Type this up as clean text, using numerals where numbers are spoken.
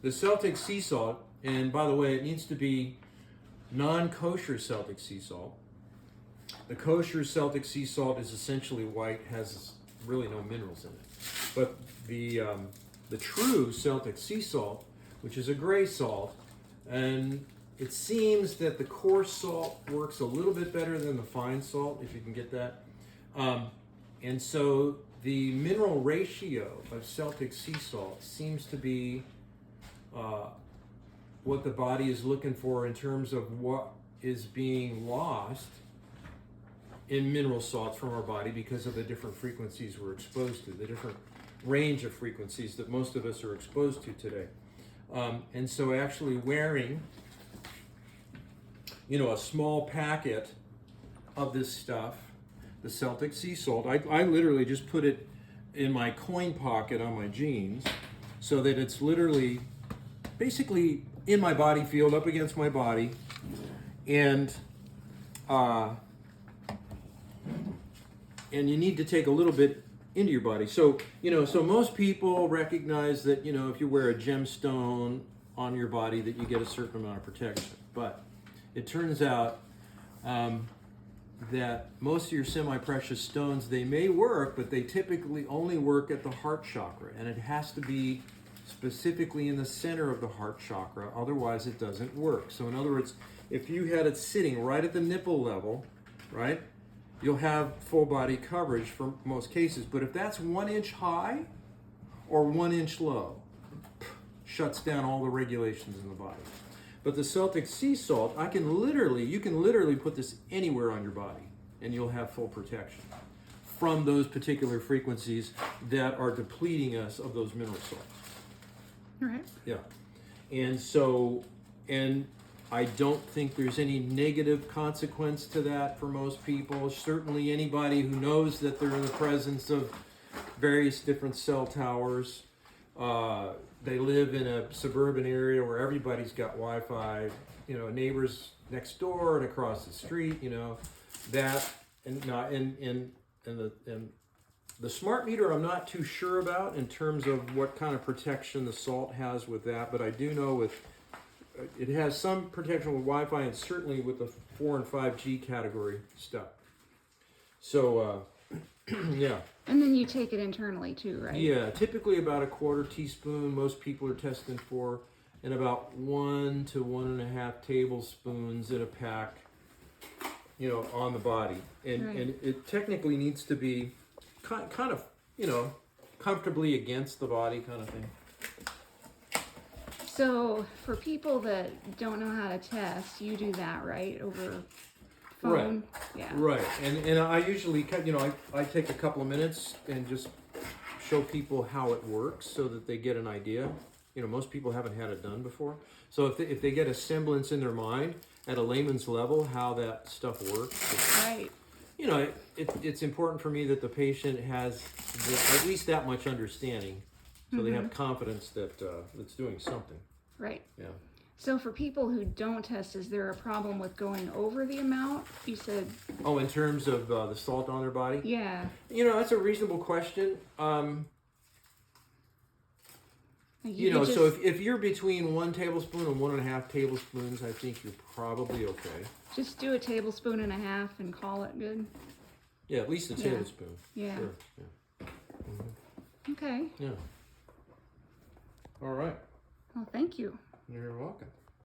the Celtic Sea Salt, and by the way, it needs to be non-kosher Celtic Sea Salt. The kosher Celtic Sea Salt is essentially white, has really no minerals in it. But the true Celtic Sea Salt, which is a gray salt, and it seems that the coarse salt works a little bit better than the fine salt, if you can get that. And so the mineral ratio of Celtic Sea Salt seems to be what the body is looking for in terms of what is being lost in mineral salts from our body because of the different frequencies we're exposed to, the different range of frequencies that most of us are exposed to today. And so actually wearing, a small packet of this stuff, the Celtic Sea Salt, I literally just put it in my coin pocket on my jeans so that it's literally basically in my body field, up against my body, and you need to take a little bit into your body. So, so most people recognize that, if you wear a gemstone on your body that you get a certain amount of protection. But it turns out that most of your semi-precious stones, they may work, but they typically only work at the heart chakra. And it has to be specifically in the center of the heart chakra, otherwise it doesn't work. So in other words, if you had it sitting right at the nipple level, right, you'll have full body coverage for most cases. But if that's 1 inch high or 1 inch low, shuts down all the regulations in the body. But the Celtic Sea Salt, you can literally put this anywhere on your body and you'll have full protection from those particular frequencies that are depleting us of those mineral salts. All right. Yeah. And I don't think there's any negative consequence to that for most people. Certainly anybody who knows that they're in the presence of various different cell towers, they live in a suburban area where everybody's got Wi-Fi, neighbors next door and across the street, that, and the smart meter I'm not too sure about in terms of what kind of protection the salt has with that, but I do know it has some protection with Wi-Fi and certainly with the 4 and 5G category stuff. So, yeah. And then you take it internally too, right? Yeah, typically about a 1/4 teaspoon, most people are testing for, and about 1 to 1.5 tablespoons in a pack, on the body. And, right. And it technically needs to be kind of, comfortably against the body kind of thing. So for people that don't know how to test, you do that, right? Over phone? Right. Yeah. Right. And I usually, I take a couple of minutes and just show people how it works so that they get an idea. Most people haven't had it done before. So if they get a semblance in their mind at a layman's level how that stuff works. Right. It's important for me that the patient has at least that much understanding so they have confidence that it's doing something. Right. Yeah. So for people who don't test, is there a problem with going over the amount? You said... Oh, in terms of the salt on their body? Yeah. That's a reasonable question. So if you're between 1 tablespoon and 1.5 tablespoons, I think you're probably okay. Just do 1.5 tablespoons and call it good? Yeah, at least a tablespoon. Yeah. Sure. Yeah. Mm-hmm. Okay. Yeah. All right. Well, thank you. You're welcome.